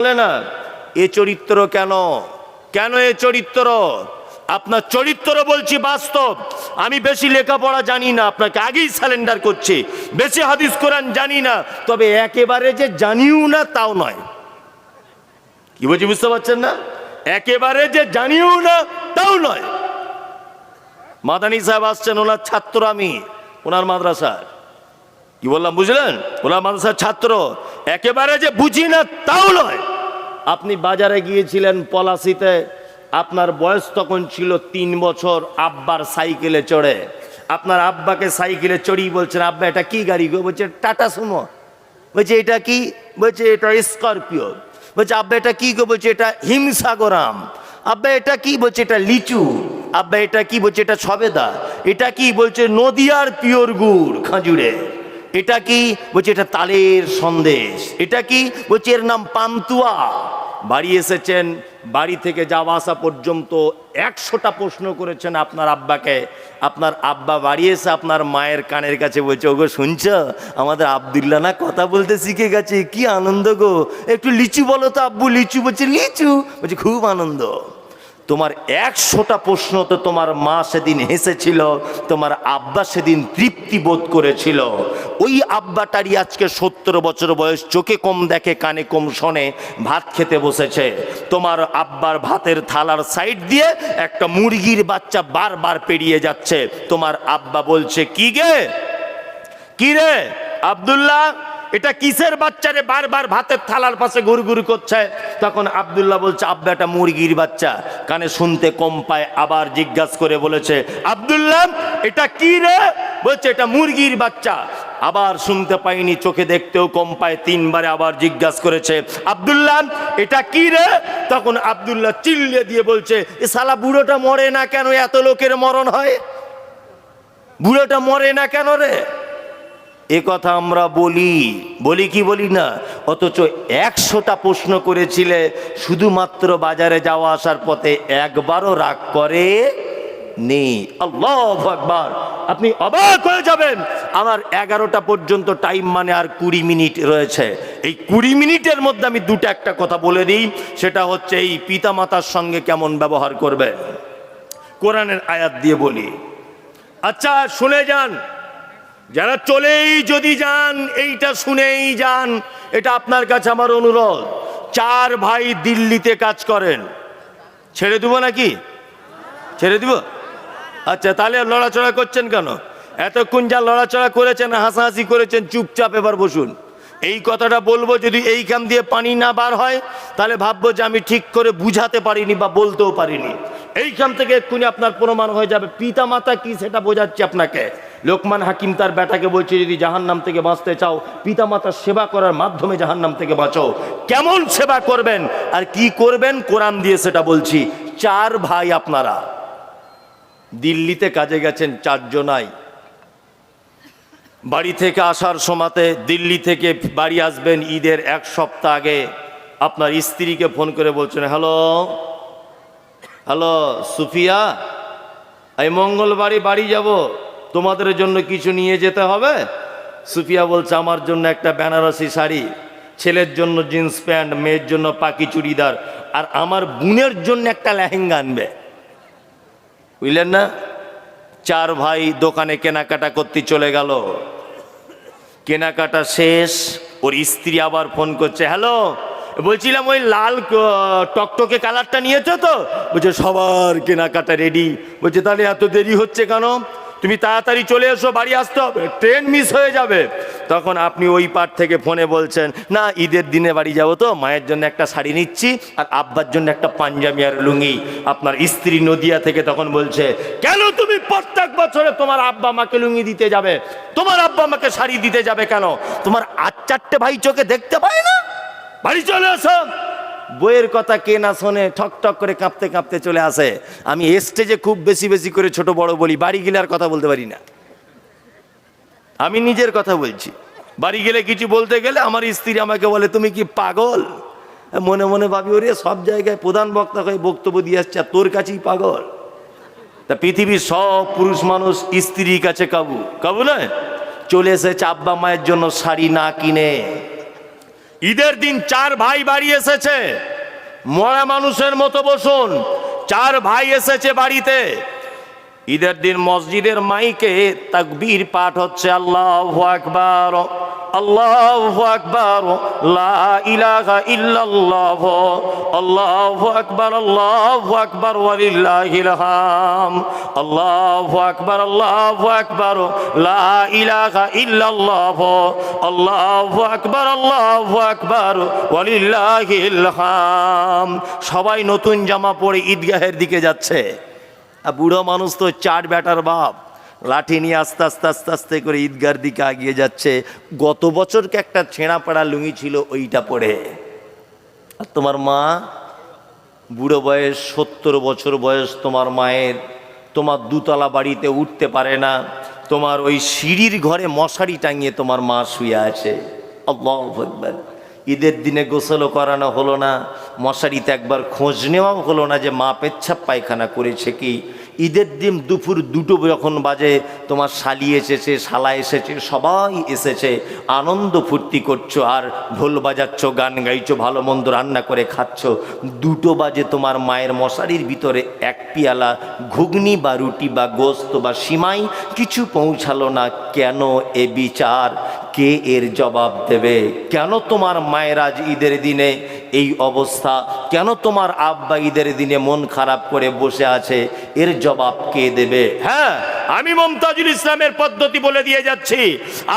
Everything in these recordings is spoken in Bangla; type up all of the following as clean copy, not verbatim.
বলে না এ চরিত্র কেন কেন এ চরিত্র? আপনার চরিত্র বলছি বাস্তব। আমি বেশি লেখাপড়া জানি না, আপনাকে আগেই স্যালেন্ডার করছি। বেশি হাদিস কোরআন জানি না, তবে একেবারে যে জানিও না তাও নয়। কি বলছি বুঝতে পারছেন না? একেবারে যে জানিও না তাও নয়। মাদানী সাহেব আসছেন, ওনার ছাত্র আমি, ওনার মাদ্রাসার। কি বললাম বুঝলেন? ওনার মাদ্রাসার ছাত্র। একেবারে যে বুঝি না তাও নয়। আপনি বাজারে গিয়েছিলেন পলাশিতে, আপনার বয়স তখন ছিল 3 বছর, আব্বার সাইকেলে চড়ে। আপনার আব্বাকে সাইকেলে চড়িয়ে বলছেন, আব্বা এটা কি গাড়ি গো? বলছে টাটা সুমো। বলছে এটা কি? বলছে এটা স্করপিও। বলছে আব্বা এটা কি গো? বলছে এটা হিমসাগরাম। আব্বা এটা কি? বলছে এটা লিচু। আব্বা এটা কি? বলছে এটা সবেদা। এটা কি? বলছে নদিয়ার পিওর গুড় খাজুরে। এটা কি? বলছে এটা তালের সন্দেশ। এটা কি? বলছে এর নাম পান্তুয়া। বাড়ি এসেছেন, বাড়ি থেকে যাওয়া আসা পর্যন্ত 100টা প্রশ্ন করেছেন আপনার আব্বাকে। আপনার আব্বা বাড়ি এসে আপনার মায়ের কানের কাছে বলছে, ওগো শুনছ, আমাদের আব্দুল্লাহ না কথা বলতে শিখে গেছে, কি আনন্দ গো, একটু লিচু বলো তো আব্বু। লিচু। বলছে লিচু। বলছে খুব আনন্দ। তোমার 100টা প্রশ্নতে তোমার মা সেদিন হেসেছিল, তোমার আব্বা সেদিন তৃপ্তি বোধ করেছিল। ওই আব্বাটারই আজকে 70 বছর বয়স, চোখে কম দেখে কানে কম শোনে, ভাত খেতে বসেছে। তোমার আব্বার ভাতের থালার সাইড দিয়ে একটা মুরগির বাচ্চা বারবার পেরিয়ে যাচ্ছে। তোমার আব্বা বলছে, কি গে, কি রে আব্দুল্লাহ, এটা কিসের বাচ্চা রে, বারবার ভাতের থালার পাশে ঘুরঘুর করছে? তখন আব্দুল্লাহ বলছে, আব্বা এটা মুরগির বাচ্চা। কানে শুনতে কম পায়, আবার জিজ্ঞাসা করে বলেছে, আব্দুল্লাহ এটা কি রে? বলছে এটা মুরগির বাচ্চা। আবার শুনতে পাইনি, চোখে দেখতেও কম পায়, 3বারে আবার জিজ্ঞাসা করেছে, আব্দুল্লাহ এটা কি রে? তখন আব্দুল্লাহ চিল্লিয়ে দিয়ে বলছে, এ শালা বুড়োটা মরে না কেন? এত লোকের মরণ হয়, বুড়োটা মরে না কেন রে? এ কথা আমরা বলি কি বলি না? অথচ 100টা প্রশ্ন করেছিলে, শুধুমাত্র বাজারে যাওয়া আসার পথে একবারও রাগ করে নেই। আল্লাহু আকবার। আপনি অবাক হয়ে যাবেন। আমার 11টা পর্যন্ত টাইম, মানে আর 20 মিনিট রয়েছে। এই 20 মিনিটের মধ্যে আমি একটা কথা বলে দিই, সেটা হচ্ছে এই পিতামাতার সঙ্গে কেমন ব্যবহার করবে। কোরআনের আয়াত দিয়ে বলি। আচ্ছা শুনে যান, যারা চলেই যদি যান, এইটা শুনেই যান, এটা আপনার কাছে আমার অনুরোধ। 4 ভাই দিল্লিতে কাজ করেন, ছেড়ে দেবো নাকি? ছেড়ে দিব? আচ্ছা তাহলে লড়াচড়া করছেন কেন? এতক্ষণ যা লড়াচড়া করেছেন, হাসাহাসি করেছেন, চুপচাপ এবার বসুন। এই কথাটা বলবো, যদি এইখান দিয়ে পানি না বার হয় তাহলে ভাববো যে আমি ঠিক করে বুঝাতে পারিনি বা বলতেও পারিনি। এইখান থেকে এক্ষুনি আপনার প্রমাণ হয়ে যাবে পিতা মাতা কি, সেটা বোঝাচ্ছি আপনাকে। লোকমান হাকিম তার বেটাকে বলছে, যদি জাহান্নাম থেকে বাঁচতে চাও, পিতা মাতার সেবা করার মাধ্যমে জাহান্নাম থেকে বাঁচো। কেমন সেবা করবেন আর কি করবেন কোরআন দিয়ে সেটা বলছি। 4 ভাই আপনারা দিল্লিতে কাজে গেছেন, 4 জনাই। বাড়ি থেকে আসার সময়তে, দিল্লি থেকে বাড়ি আসবেন ঈদের 1 সপ্তাহ আগে, আপনার স্ত্রীকে ফোন করে বলছেন, হ্যালো হ্যালো সুফিয়া, এই মঙ্গলবারই বাড়ি যাব, তোমাদের জন্য কিছু নিয়ে যেতে হবে। সুফিয়া বলছে, আমার জন্য একটা বেনারসি শাড়ি, ছেলের জন্য জিন্স প্যান্ট, মেয়ের জন্য পাকি চুড়িদার, আর আমার বোনের জন্য একটা লেহেঙ্গা আনবে। বুঝলেন না? 4 ভাই দোকানে কেনাকাটা করতে চলে গেল। কেনাকাটা শেষ, ওর স্ত্রী আবার ফোন করছে, হ্যালো, বলছিলাম ওই লাল টকটকে কালারটা নিয়েছো তো? বলছে সবার কেনাকাটা রেডি। বলছে তাহলে এত দেরি হচ্ছে কেন? তুমি তাড়াতাড়ি চলে এসো, বাড়ি আসতে হবে, ট্রেন মিস হয়ে যাবে। তখন আপনি ওই পার থেকে ফোনে বলছেন, না ঈদের দিনে বাড়ি যাবো তো, মায়ের জন্য একটা শাড়ি নিচ্ছি আর আব্বার জন্য একটা পাঞ্জাবি আর লুঙ্গি। আপনার স্ত্রী নদিয়া থেকে তখন বলছে, কেন তুমি প্রত্যেক বছরে তোমার আব্বা মাকে লুঙ্গি দিতে যাবে, তোমার আব্বা মাকে শাড়ি দিতে যাবে কেন? তোমার 4টে ভাই চোখে দেখতে পায় না? বাড়ি চলে আসো। বইয়ের কথা কে না শোনে, ঠক ঠক করে কাঁপতে কাঁপতে চলে আসে। আমি স্টেজে খুব বেশি বেশি করে ছোট বড় বলি, বাড়ি গেলে আর কথা বলতে পারি না। আমি নিজের কথা বলছি। বাড়ি গেলে কিছু বলতে গেলে আমার স্ত্রী আমাকে বলে, তুমি কি পাগল? মনে মনে ভাবি, ওরে সব জায়গায় প্রধান বক্তা হয়ে বক্তব্য দিয়ে আসছে, আর তোর কাছেই পাগল? তা পৃথিবীর সব পুরুষ মানুষ স্ত্রীর কাছে কাবু নয়। চলে এসেছে আব্বা মায়ের জন্য শাড়ি না কিনে। ঈদের দিন 4 ভাই বাড়ি এসেছে, মরা মানুষের মতো বসুন। 4 ভাই এসেছে বাড়িতে। ঈদের দিন মসজিদের মাইকে তাকবীর পাঠ হচ্ছে, আল্লাহু আকবার, আল্লাহু আকবার, লা ইলাহা ইল্লাল্লাহ, আল্লাহু আকবার, আল্লাহু আকবার, ওয়ালিল্লাহিল হাম, আল্লাহু আকবার, আল্লাহু আকবার, লা ইলাহা ইল্লাল্লাহ, আল্লাহু আকবার, আল্লাহু আকবার, ওয়ালিল্লাহিল হাম। সবাই নতুন জামা পরে ঈদগাহের দিকে যাচ্ছে। আর বুড়ো মানুষ তো 4 বেটার বাপ, লাঠি নিয়ে আস্তে আস্তে আস্তে আস্তে করে ঈদগার দিকে এগিয়ে যাচ্ছে। গত বছরকে একটা ছেঁড়া পাড়া লুঙ্গি ছিল, ওইটা পরে। আর তোমার মা বুড়ো বয়স, 70 বছর বয়স তোমার মায়ের, তোমার 2 তলা বাড়িতে উঠতে পারে না, তোমার ওই সিঁড়ির ঘরে মশারি টাঙিয়ে তোমার মা শুয়ে আছে। আল্লাহু আকবার। ঈদের দিনে গোসলও করানো হলো না, মশারিতে একবার খোঁজ নেওয়াও হলো না যে মা পেচ্ছাপ পায়খানা করেছে কি। ঈদের দিন দুপুর 2টো যখন বাজে, তোমার শালি এসেছে, শালা এসেছে, সবাই এসেছে, আনন্দ ফুর্তি করছো আর ঢোল বাজাচ্ছ, গান গাইছো, ভালো মন্দ রান্না করে খাচ্ছ। 2টো বাজে তোমার মায়ের মশারির ভিতরে 1 পেয়ালা ঘুগনি বা রুটি বা গোস্ত বা সিমাই কিছু পৌঁছালো না। কেন এ বিচার? কে এর জবাব দেবে? কেন তোমার মায়ের আজ ঈদের দিনে এই অবস্থা? কেন তোমার আব্বা ঈদের দিনে মন খারাপ করে বসে আছে? এর জবাব কে দেবে? হ্যাঁ, আমি মমতাজুল ইসলামের পদ্ধতি বলে দিয়ে যাচ্ছি।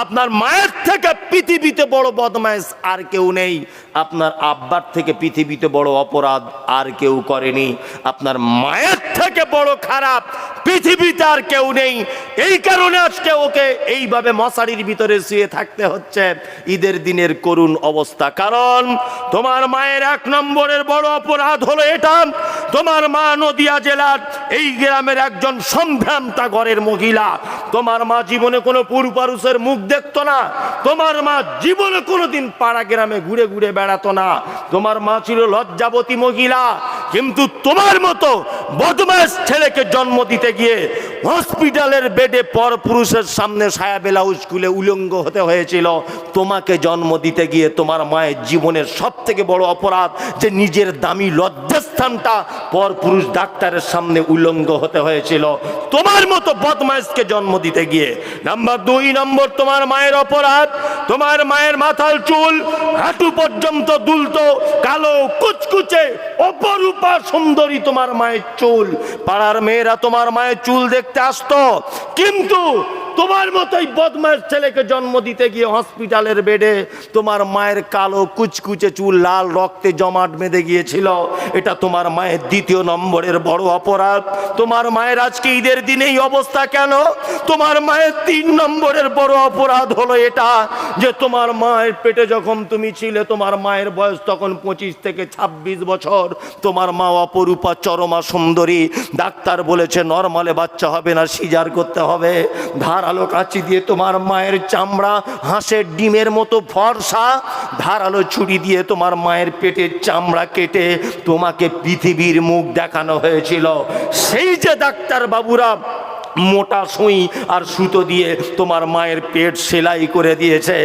আপনার মায়ের থেকে পৃথিবীতে বড় বদমাইশ আর কেউ নেই। আপনার আব্বার থেকে পৃথিবীতে বড় অপরাধ আর কেউ করেনি। আপনার মায়ের থেকে বড় খারাপ পৃথিবীতে আর কেউ নেই। এই কারণে আজকে ওকে এইভাবে মশারির ভিতরে শুয়ে থাকতে হচ্ছে। ঈদের দিনের করুণ অবস্থা। কারণ তোমার মায়ের 1 নম্বরের বড় অপরাধ হলো এটা, তোমার মা নদিয়া জেলার এই গ্রামের একজন সম্ভ্রান্তা ঘরের মহিলা। তোমার মা জীবনে কোনো পুরুষের মুখ দেখতো না। তোমার মা জীবনে কোনোদিন পাড়া গ্রামে ঘুরে ঘুরে বেড়াতো না। তোমার মা ছিল লজ্জাবতী মহিলা। কিন্তু তোমার মতো বদমাশ ছেলেকে জন্ম দিতে গিয়ে হসপিটালের বেডে পর পুরুষের সামনে সায়া ব্লাউজ খুলে উলঙ্গ হতে হয়েছিল। তোমাকে জন্ম দিতে গিয়ে তোমার মায়ের জীবনের সব থেকে বড় অপরাধ যে নিজের দামি লজ্জাস্থানটা পর পুরুষ ডাক্তারের সামনে উলঙ্গ হতে হয়েছিল তোমার মতো বদমাইশকে জন্ম দিতে গিয়ে। নাম্বার 2 নম্বর তোমার মায়ের অপরাধ, তোমার মায়ের মাথার চুল হাঁটু পর্যন্ত দুলতো, কালো কুচকুচে অপরূপা সুন্দরী তোমার মায়ের চুল। পাড়ার মেয়েরা তোমার মায়ের চুল দেখতে আসতো, কিন্তু তোমার মতোই বদমাশ ছেলেকে জন্ম দিতে গিয়ে হসপিটালের বেডে তোমার মায়ের কালো কুচকুচে চুল লাল রক্তে জমাট বেঁধে গিয়েছিল। এটা তোমার মায়ের 2 নম্বরের বড় অপরাধ। তোমার মায়ের আজকে ঈদের দিনে এই অবস্থা কেন? তোমার মায়ের 3 নম্বরের বড় অপরাধ হলো এটা যে তোমার মায়ের পেটে যখন তুমি ছিলে, তোমার মায়ের বয়স তখন 25 থেকে 26 বছর। তোমার মা অপরূপা চরমা সুন্দরী। ডাক্তার বলেছে নরমালে বাচ্চা হবে না, সিজার করতে হবে। ধারালো কাঁচি দিয়ে তোমার মায়ের চামড়া হাঁসের ডিমের মতো ফর্সা, ধারালো ছুরি দিয়ে তোমার মায়ের পেটের চামড়া কেটে তোমাকে পৃথিবীর মুখ দেখানো হয়েছিল। সেই যে ডাক্তার বাবুরা মোটা সুই আর সুতো দিয়ে তোমার মায়ের পেট সেলাই করে দিয়েছে,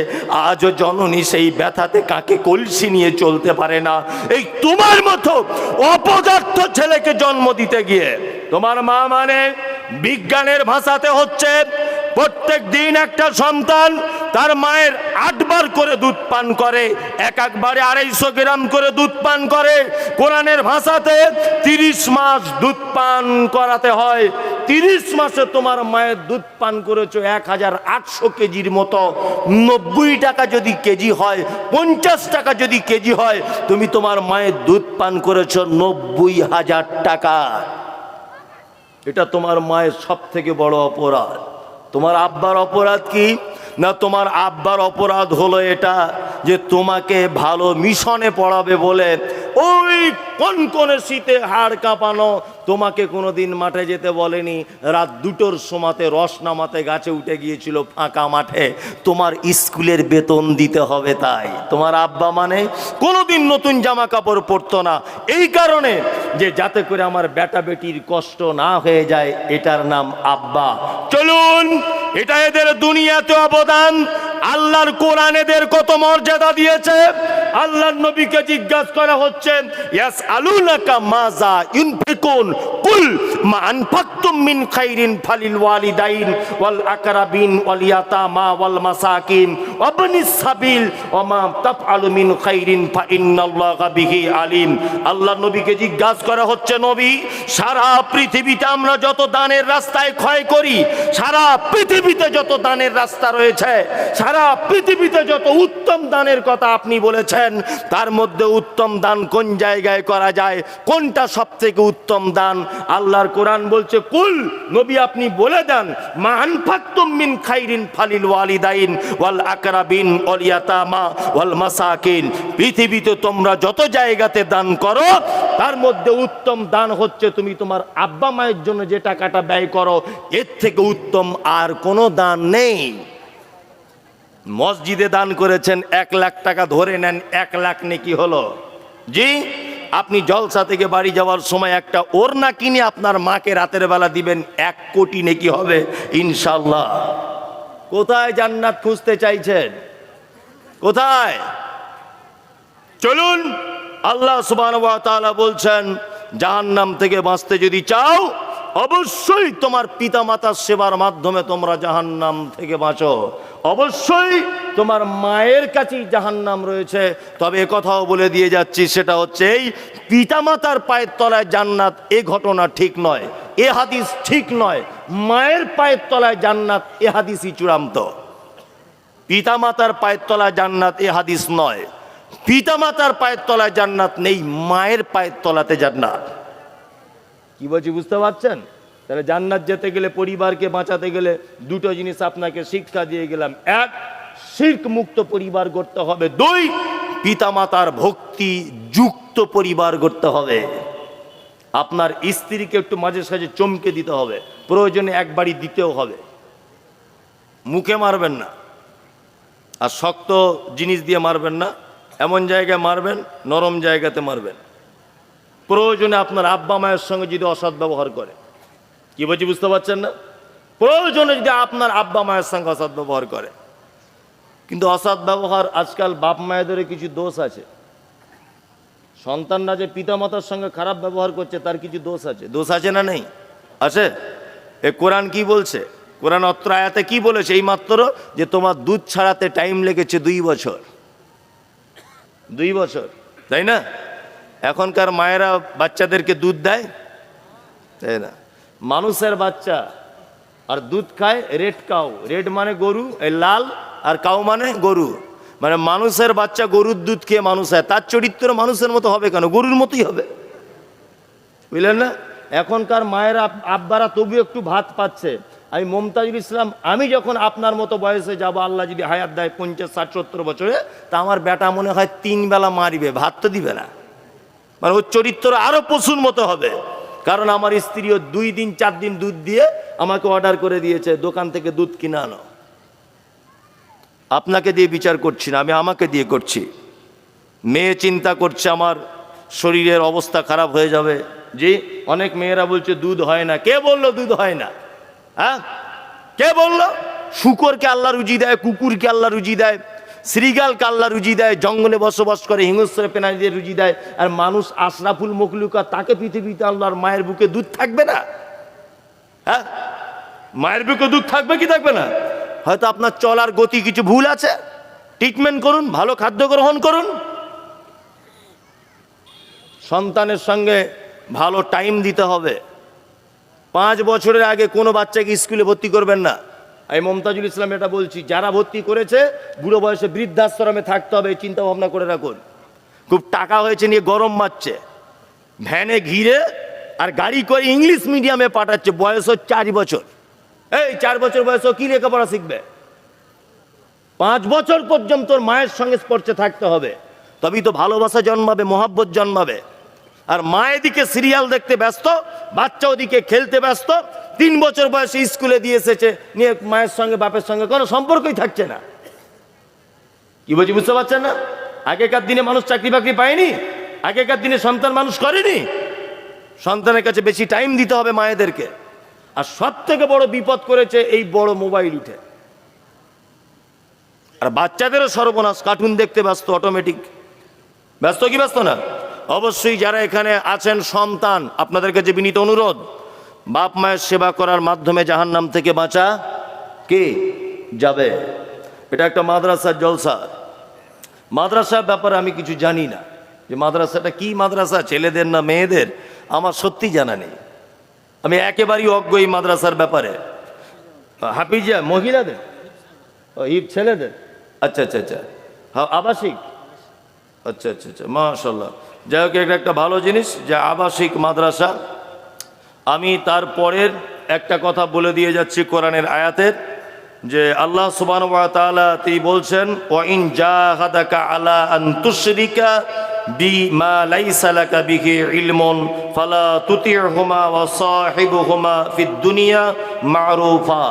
আজও জননী সেই ব্যথাতে কাকে কলসি নিয়ে চলতে পারে না। এই তোমার মতো অপদার্থ ছেলেকে জন্ম দিতে গিয়ে তোমার মা মানে বিজ্ঞানের ভাষাতে হচ্ছে প্রত্যেক দিন একটা সন্তান তার মায়ের 8 বার করে দুধ পান করে, একবারে 250 গ্রাম করে দুধ পান করে। কোরআনের ভাষাতে 30 মাস দুধ পান করাতে হয়। 30 মাসে তোমার মায়ের দুধ পান করেছো 1800 কেজির মতো। 90 টাকা যদি কেজি হয়, 50 টাকা যদি কেজি হয়, তুমি তোমার মায়ের দুধ পান করেছো 90,000 টাকা। এটা তোমার মায়ের সব থেকে বড় অপরাধ। তোমার আব্বার অপরাধ কি না? তোমার আব্বার অপরাধ হলো এটা যে তোমাকে ভালো মিশনে পড়াবে বলে ওই কনকনে শীতে হাড় কাঁপানো তোমাকে কোনোদিন মাঠে যেতে বলেনি। রাত 2টোর সময়তে রস নামাতে গাছে উঠে গিয়েছিল ফাঁকা মাঠে। তোমার স্কুলের বেতন দিতে হবে, তাই তোমার আব্বা মানে কোনোদিন নতুন জামা কাপড় পরতো না, এই কারণে যে যাতে করে আমার বেটা বেটির কষ্ট না হয়ে যায়, এটার নাম আব্বা। চলুন, এটা এদের দুনিয়াতে অবদান। আল্লাহর কোরআনেদের কত মর্যাদা দিয়েছে। আল্লাহর নবীকে জিজ্ঞাসা করা হচ্ছে, ইয়াসআলুনাকা মাজা ইউনফিকুন কুল মা আনফাকতুম মিন খাইরিন ফালিল ওয়ালিদাইন ওয়াল আকরাবিন ওয়াল ইয়াতামা ওয়াল মাসাকিন ওয়াবনিস সাবিল ওয়া মা তাফআলু মিন খাইরিন ফা ইন্নাল্লাহা বিহি আলিম। আল্লাহর নবীকে জিজ্ঞাসা করা হচ্ছে, নবী, সারা পৃথিবীতে আমরা যত দানের রাস্তায় ক্ষয় করি, সারা পৃথিবীতে যত দানের রাস্তা রয়েছে, সারা পৃথিবীতে যত উত্তম দানের কথা আপনি বলেছেন, তার মধ্যে উত্তম দান কোন জায়গায় করা যায়, কোনটা সবথেকে উত্তম দান? আল্লাহর কোরআন বলছে, কুল, নবী আপনি বলে দেন, মা আনফাকতুম মিন খাইরিন ফালিল ওয়ালিদাইন ওয়াল আকরাবিন ওয়াল ইয়াতামা ওয়াল মাসাকিন। পৃথিবীতে তোমরা যত জায়গাতে দান করো, তার মধ্যে উত্তম দান হচ্ছে তুমি তোমার আব্বা মায়ের জন্য যে টাকাটা ব্যয় করো, এর থেকে উত্তম আর কোনো দান নেই। মসজিদে দান করেছেন 1 লাখ টাকা, ধরে নেন 1 লাখ নেকি হলো। জি, আপনি জলসা থেকে বাড়ি যাওয়ার সময় একটা ওড়না কিনে আপনার মাকে রাতের বেলা দিবেন, 1 কোটি নেকি হবে ইনশাআল্লাহ। কোথায় জান্নাত খুঁজতে চাইছেন? কোথায়? চলুন, আল্লাহ সুবহানাহু ওয়া তাআলা বলছেন, জাহান্নাম থেকে বাঁচতে যদি চাও, অবশ্যই তোমার পিতামাতার সেবার মাধ্যমে তোমরা জাহান্নাম থেকে বাঁচো। অবশ্যই তোমার মায়ের কাছেই জাহান্নাম রয়েছে। তবে কথাও বলে দিয়ে যাচ্ছি, সেটা হচ্ছে এই পিতামাতার পায়ের তলায় জান্নাত, এ ঘটনা ঠিক নয়, এ হাদিস ঠিক নয়। মায়ের পায়ের তলায় জান্নাত, এ হাদিসই চূড়ান্ত। পিতামাতার পায়ের তলায় জান্নাত, এ হাদিস নয়। পিতামাতার পায়ের তলায় জান্নাত নেই, মায়ের পায়ের তলাতে জান্নাত। কি বলছি বুঝতে পারছেন? তাহলে জান্নাত যেতে গেলে, পরিবারকে বাঁচাতে গেলে দুটো জিনিস আপনাকে শিক্ষা দিয়ে গেলাম। 1, শিরক মুক্ত পরিবার গড়তে হবে। 2, পিতামাতার ভক্তি যুক্ত পরিবার গড়তে হবে। আপনার স্ত্রীকে একটু মাঝে সাঝে চমকে দিতে হবে, প্রয়োজনে একবারই দিতেও হবে। মুখে মারবেন না, আর শক্ত জিনিস দিয়ে মারবেন না, এমন জায়গায় মারবেন, নরম জায়গাতে মারবেন। প্রয়োজনে আপনার আব্বা মায়ের সঙ্গে যদি অসৎ ব্যবহার করে, কি বলছি বুঝতে পারছেন না? প্রয়োজনে যদি আপনার আব্বা মায়ের সঙ্গে অসৎ ব্যবহার করে। কিন্তু অসৎ ব্যবহার, আজকাল বাপ মায়েদের কিছু দোষ আছে। সন্তানরা যে পিতামাতার সঙ্গে খারাপ ব্যবহার করছে, তার কিছু দোষ আছে। দোষ আছে না নেই? আছে। এ কোরআন কি বলছে? কোরআন অত্র আয়াতে কি বলেছে? এই মাত্র যে তোমার দুধ ছাড়াতে টাইম লেগেছে 2 বছর। 2 বছর, তাই না? এখনকার মায়েরা বাচ্চাদেরকে দুধ দেয়, তাই না? মানুষের বাচ্চা আর দুধ খায় রেড কাউ। রেড মানে গরু, এই লাল, আর কাউ মানে গরু। মানে মানুষের বাচ্চা গরুর দুধ খেয়ে মানুষ হয়। তার চরিত্র মানুষের মতো হবে কেন? গরুর মতোই হবে, বুঝলেন না? এখনকার মায়েরা আব্বারা তবু একটু ভাত পাচ্ছে। আমি মমতাজুল ইসলাম, আমি যখন আপনার মতো বয়সে যাব, আল্লাহ যদি হায়াত দেয় 50, 60, 70 বছরে, তা আমার বেটা মনে হয় 3 বেলা মারিবে, ভাত তো দিবে না। মানে ওর চরিত্র আরো পশুর মতো হবে। কারণ আমার স্ত্রীও 2 দিন 4 দিন দুধ দিয়ে আমাকে অর্ডার করে দিয়েছে, দোকান থেকে দুধ কিনে আনো। আপনাকে দিয়ে বিচার করছি না, আমি আমাকে দিয়ে করছি। মেয়ে চিন্তা করছে আমার শরীরের অবস্থা খারাপ হয়ে যাবে। জি, অনেক মেয়েরা বলছে দুধ হয় না। কে বললো দুধ হয় না? হ্যাঁ, কে বললো? শুকরকে আল্লাহ রুজি দেয়, কুকুরকে আল্লাহ রুজি দেয়, শ্রীগালকে আল্লাহ রুজি দেয়, জঙ্গলে বসবাস করে হিংস্র প্রাণীদের রুজি দেয়। আর মানুষ আশরাফুল মখলুকা, তাকে পৃথিবীতে আল্লাহর মায়ের বুকে দুধ থাকবে না? হ্যাঁ, মায়ের বুকে দুধ থাকবে কি থাকবে না? হয়তো আপনার চলার গতি কিছু ভুল আছে, ট্রিটমেন্ট করুন, ভালো খাদ্য গ্রহণ করুন। সন্তানের সঙ্গে ভালো টাইম দিতে হবে। 5 বছরের আগে কোনো বাচ্চাকে স্কুলে ভর্তি করবেন না। আমি মমতাজুল ইসলাম এটা বলছি, যারা ভর্তি করেছে বুড়ো বয়সে বৃদ্ধাশ্রমে থাকতে হবে, চিন্তা ভাবনা করে রাখুন। খুব টাকা হয়েছে নিয়ে গরম মারছে, ভ্যানে ঘিরে আর গাড়ি করে ইংলিশ মিডিয়ামে পাঠাচ্ছে। বয়স 4 বছর। এই 4 বছর বয়সে কি লেখাপড়া শিখবে? 5 বছর পর্যন্ত মায়ের সঙ্গে স্পর্শে থাকতে হবে, তবেই তো ভালোবাসা জন্মাবে, মহাব্বত জন্মাবে। আর মা এদিকে সিরিয়াল দেখতে ব্যস্ত, বাচ্চা ওদিকে খেলতে ব্যস্ত। 3 বছর বয়সে স্কুলে দিয়ে এসেছে, নিয়ে মায়ের সঙ্গে বাপের সঙ্গে কোনো সম্পর্কই থাকছে না। কি বলছি বুঝতে পারছেন না? আগেকার দিনে মানুষ চাকরি বাকরি পায়নি, আগেকার দিনে সন্তান মানুষ করেনি। সন্তানের কাছে বেশি টাইম দিতে হবে মায়েদেরকে। আর সব থেকে বড় বিপদ করেছে এই বড় মোবাইল উঠে। আর বাচ্চাদেরও সর্বনাশ, কার্টুন দেখতে ব্যস্ত, অটোমেটিক ব্যস্ত কি ব্যস্ত না? অবশ্যই যারা এখানে আছেন সন্তান, আপনাদের কাছে বিনীত অনুরোধ, বাপ মায়ের সেবা করার মাধ্যমে জাহান্নাম থেকে বাঁচা কে যাবে। এটা একটা মাদ্রাসার জলসা। মাদ্রাসার ব্যাপারে আমি কিছু জানি না, যে মাদ্রাসাটা কি মাদ্রাসা, ছেলেদের না মেয়েদের, আমার সত্যি জানা নেই। আমি একেবারেই অজ্ঞ এই মাদ্রাসার ব্যাপারে। হাফিজিয়া মহিলাদের, ছেলেদের? আচ্ছা আচ্ছা আচ্ছা, হ্যাঁ আবাসিক, আচ্ছা আচ্ছা আচ্ছা, মাশাল্লাহ। যাই হোক, এটা একটা ভালো জিনিস যে আবাসিক মাদ্রাসা। আমি তারপরের একটা কথা বলে দিয়ে যাচ্ছি কোরআনের আয়াতের, যে আল্লাহ সুবহানাহু ওয়া তাআলা তিনি বলছেন, ওয়া ইন জাহাদাকা আলা আন তুশরিকা বিমা লাইসা লাকা বিহি ইলমুন ফালা তুতি'হুমা ওয়া সাহিবহুমা ফিদ দুনিয়া মা'রুফা।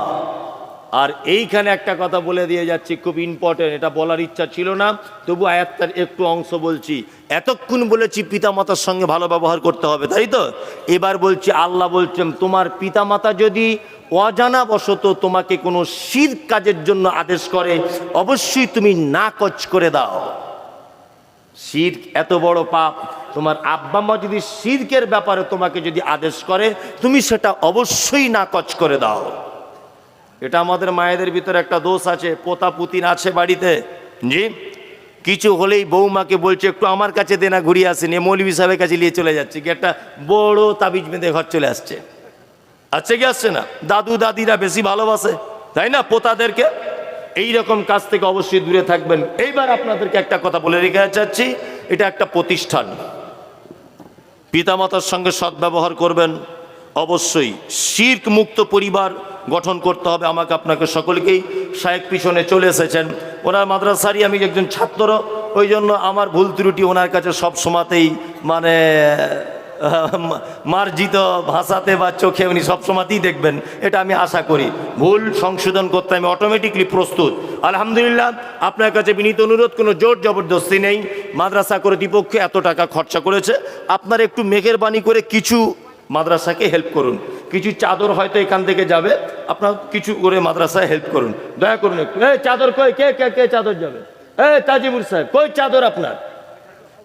আর এইখানে একটা কথা বলে দিয়ে যাচ্ছি, খুব ইম্পর্টেন্ট, এটা বলার ইচ্ছা ছিল না, তবু আয়াতটার একটু অংশ বলছি। এতক্ষণ বলেছি পিতামাতার সঙ্গে ভালো ব্যবহার করতে হবে, তাই তো? এবার বলছি, আল্লাহ বলছেন তোমার পিতামাতা যদি অজানাবশত তোমাকে কোনো শিরক কাজের জন্য আদেশ করে, অবশ্যই তুমি নাকচ করে দাও। শিরক এত বড় পাপ, তোমার আব্বা মা যদি শিরকের ব্যাপারে তোমাকে যদি আদেশ করে, তুমি সেটা অবশ্যই নাকচ করে দাও। এটা আমাদের মায়েদের ভিতরে একটা দোষ আছে, পোতা পুতিন আছে বাড়িতে, জি, কিছু হলেই বৌমাকে বলছে একটু আমার কাছে দেনা ঘুরিয়ে আসেন, এ মৌলভী সাহেবের কাছে নিয়ে চলে যাচ্ছে, কি একটা বড় তাবিজ বেঁধে ঘর চলে আসছে। আচ্ছা কি আসছে না? দাদু দাদিরা বেশি ভালোবাসে, তাই না, পোতাদেরকে। এই রকম কাজ থেকে অবশ্যই দূরে থাকবেন। এইবার আপনাদেরকে একটা কথা বলে রেখে যাচ্ছি, এটা একটা প্রতিষ্ঠান, পিতামাতার সঙ্গে সদ্ব্যবহার করবেন অবশ্যই। শিরক মুক্ত পরিবার গঠন করতে হবে আমাকে আপনাকে সকলকেই। শায়েখ পিছনে চলে এসেছেন, ওনার মাদ্রাসারই আমি একজন ছাত্র, ওই জন্য আমার ভুল ত্রুটি ওনার কাছে সব সময়তেই মানে মার্জিত ভাষাতে বা চোখে উনি সবসময়তেই দেখবেন, এটা আমি আশা করি। ভুল সংশোধন করতে আমি অটোমেটিকলি প্রস্তুত। আলহামদুলিল্লাহ, আপনার কাছে বিনীত অনুরোধ, কোনো জোর জবরদস্তি নেই। মাদ্রাসা কর্তৃপক্ষ এত টাকা খরচা করেছে, আপনার একটু মেহেরবানি করে কিছু মাদ্রাসাকে হেল্প করুন। কিছু চাদর হয়তো এখান থেকে যাবে, আপনার কিছু করে মাদ্রাসায় হেল্প করুন, দয়া করুন একটু। চাদর কই, কে কে কে চাদর যাবে? তাজিবুর সাহেব কই চাদর আপনার?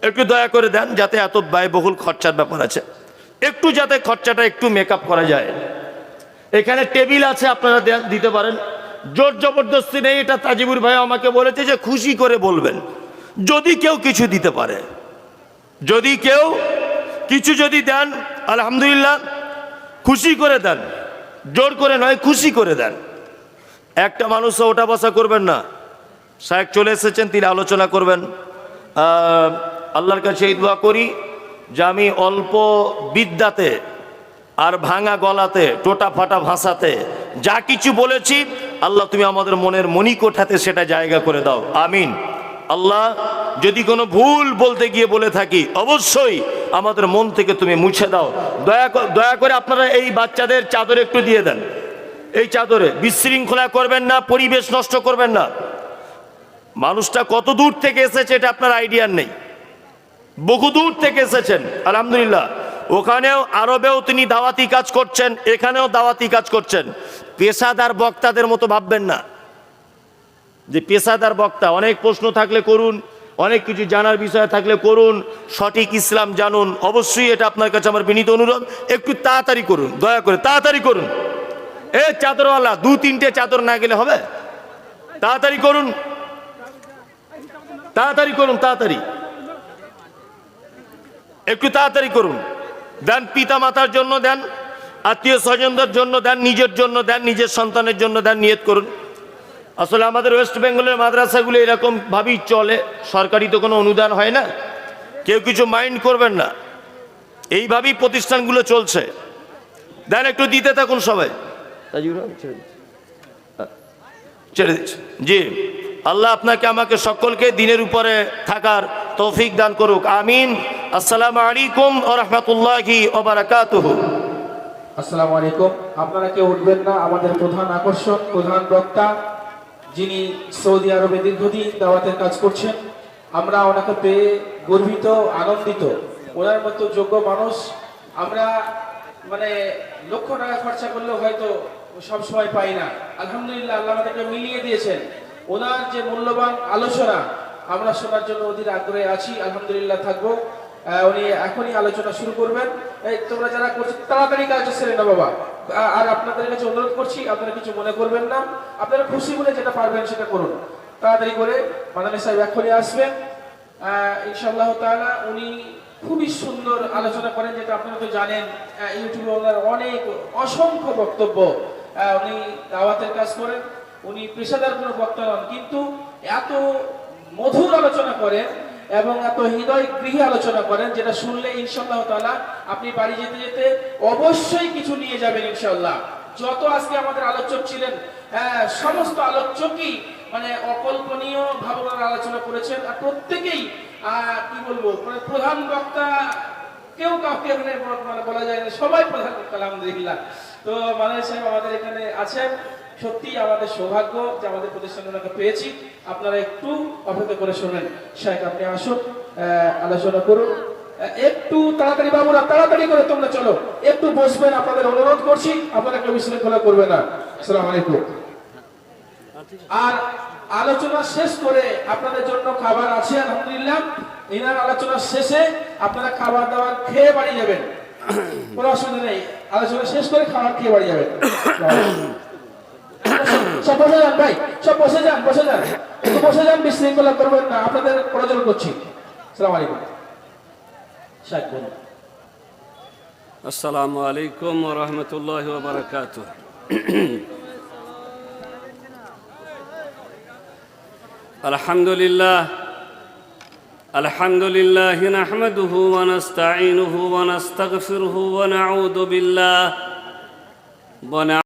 একটু দয়া করে দেন, যাতে এত ব্যয়বহুল খরচার ব্যাপার আছে, একটু যাতে খরচাটা একটু মেকআপ করা যায়। এখানে টেবিল আছে, আপনারা দিতে পারেন, জোর জবরদস্তি নেই। এটা তাজিবুর ভাই আমাকে বলেছে যে খুশি করে বলবেন, যদি কেউ কিছু দিতে পারে, যদি কেউ কিছু যদি দেন আলহামদুলিল্লাহ, খুশি করে দেন, জোর করে নয়, খুশি করে দেন। একটা মানুষও ওটা বসা করবেন না। শায়েখ চলে এসেছেন, তিনি আলোচনা করবেন। আল্লাহর কাছে এই দোয়া করি যে আমি অল্প বিদ্যাতে আর ভাঙা গলাতে, টোটা ফাটা ভাষাতে যা কিছু বলেছি, আল্লাহ তুমি আমাদের মনের মণিকোঠাতে সেটা জায়গা করে দাও, আমিন। আল্লাহ, যদি কোনো ভুল বলতে গিয়ে বলে থাকি, অবশ্যই আমাদের মন থেকে তুমি মুছে দাও। দয়া করে আপনারা এই বাচ্চাদের চাদর একটু দিয়ে দেন। এই চাদরে বিশৃঙ্খলা করবেন না, পরিবেশ নষ্ট করবেন না। মানুষটা কত দূর থেকে এসেছে এটা আপনার আইডিয়ার নেই, বহু দূর থেকে এসেছেন আলহামদুলিল্লাহ। ওখানেও আরবেও তিনি দাওয়াতি কাজ করছেন, এখানেও দাওয়াতি কাজ করছেন। পেশাদার বক্তাদের মতো ভাববেন না যে পেশাদার বক্তা। অনেক প্রশ্ন থাকলে করুন, অনেক কিছু জানার বিষয় থাকলে করুন, সঠিক ইসলাম জানুন। অবশ্যই এটা আপনার কাছে আমার বিনীত অনুরোধ, একটু তাড়াতাড়ি করুন, দয়া করে তাড়াতাড়ি করুন। চাদরওয়ালা, 2-3টে চাদর না গেলে হবে? তাড়াতাড়ি করুন, তাড়াতাড়ি করুন, তাড়াতাড়ি, একটু তাড়াতাড়ি করুন। দেন পিতা মাতার জন্য দেন, আত্মীয় স্বজনদের জন্য দেন, নিজের জন্য দেন, নিজের সন্তানের জন্য দেন, নিয়ত করুন। আসলে আমাদের ওয়েস্ট বেঙ্গলের মাদ্রাসাগুলো এরকম ভাবেই চলে, সরকারি তো কোনো অনুদান হয় না, কেউ কিছু মাইন্ড করবেন না, এইভাবেই প্রতিষ্ঠানগুলো চলছে। দেন, একটু দিতে থাকুন সবাই। ছেড়ে দিচ্ছি, জি। আল্লাহ আপনাকে আমাকে সকলকে দিনের উপরে থাকার তৌফিক দান করুক, আমিন। আসসালামু আলাইকুম ওয়া রাহমাতুল্লাহি ওয়া বারাকাতুহু। আসসালামু আলাইকুম। আপনারা কেউ উঠবেন না, আমাদের প্রধান আকর্ষণ, প্রধান বক্তা, যিনি সৌদি আরবে দীর্ঘদিন দাওয়াতের কাজ করছেন। আমরা ওনাকে পেয়ে গর্বিত, আনন্দিত। ওনার মতো যোগ্য মানুষ আমরা মানে লক্ষ টাকা খরচা করলেও হয়তো সব সময় পাই না। আলহামদুলিল্লাহ, আল্লাহ আমাদেরকে মিলিয়ে দিয়েছেন। ওনার যে মূল্যবান আলোচনা আমরা শোনার জন্য অধীর আগ্রহে আছি। আলহামদুলিল্লাহ থাকবো। উনি এখনই আলোচনা শুরু করবেন। এই তোমরা যারা করছো তাড়াতাড়ি কাজটা সেরে না বাবা। আর আপনাদের কাছে অনুরোধ করছি, আপনারা কিছু মনে করবেন না, আপনারা খুশি বলে যেটা পারবেন সেটা করুন। তাড়াতাড়ি করে মাদানী সাহেব এখনই আসবেন ইনশাআল্লাহ তাআলা। উনি খুবই সুন্দর আলোচনা করেন, যেটা আপনারা তো জানেন। ইউটিউবে ওনার অনেক অসংখ্য বক্তব্য। উনি দাওয়াতের কাজ করেন, উনি পেশাদার কোনো বক্তা নন, কিন্তু এত মধুর আলোচনা করেন এবং এত হৃদয় গৃহী আলোচনা করেন, যেটা শুনলে ইনশাআল্লাহ তাআলা আপনি বাড়ি যেতে যেতে অবশ্যই কিছু নিয়ে যাবেন ইনশাআল্লাহ। যত আজকে আমাদের আলোচক ছিলেন, সমস্ত আলোচকই মানে অকল্পনীয় ভাবনার আলোচনা করেছেন। আর প্রত্যেকেই কি বলবো, মানে প্রধান বক্তা কেউ কাউকে এখানে মানে বলা যায় না, সবাই প্রধান বক্তা আলহামদুলিল্লাহ। তো মাদানী সাহেব আমাদের এখানে আছেন, সত্যি আমাদের সৌভাগ্য যে আমাদের প্রতিষ্ঠানে ওনাকে পেয়েছি। আপনারা একটু অপেক্ষা করে শোনেন। শেখ আপনি আসুন, আলোচনা করুন। একটু তাড়াতাড়ি বাবুরা, তাড়াতাড়ি করে তোমরা চলো, একটু বসবেন, আপনাদের অনুরোধ করছি, আপনারা কেউ বিশৃঙ্খলা করবে না। আসসালামু আলাইকুম। আর আলোচনা শেষ করে আপনাদের জন্য খাবার আছে আলহামদুলিল্লাহ। এনার আলোচনা শেষে আপনারা খাবার দাবার খেয়ে বাড়ি যাবেন, কোনো অসুবিধা নেই। আলোচনা শেষ করে খাবার খেয়ে বাড়ি যাবেন। সব বসে যান ভাই, সব বসে যান, বসে যান, একটু বসে যান, বিশৃঙ্খলা করবেন না, আপনাদের প্রয়োজন করছি। আসসালামু আলাইকুম। শেখ বলুন। আসসালামু আলাইকুম ওয়া রাহমাতুল্লাহি ওয়া বারাকাতুহু। আলহামদুলিল্লাহ নাহমাদুহু ওয়া নাস্তাঈনুহু ওয়া নাস্তাগফিরুহু ওয়া নাউযু বিল্লাহ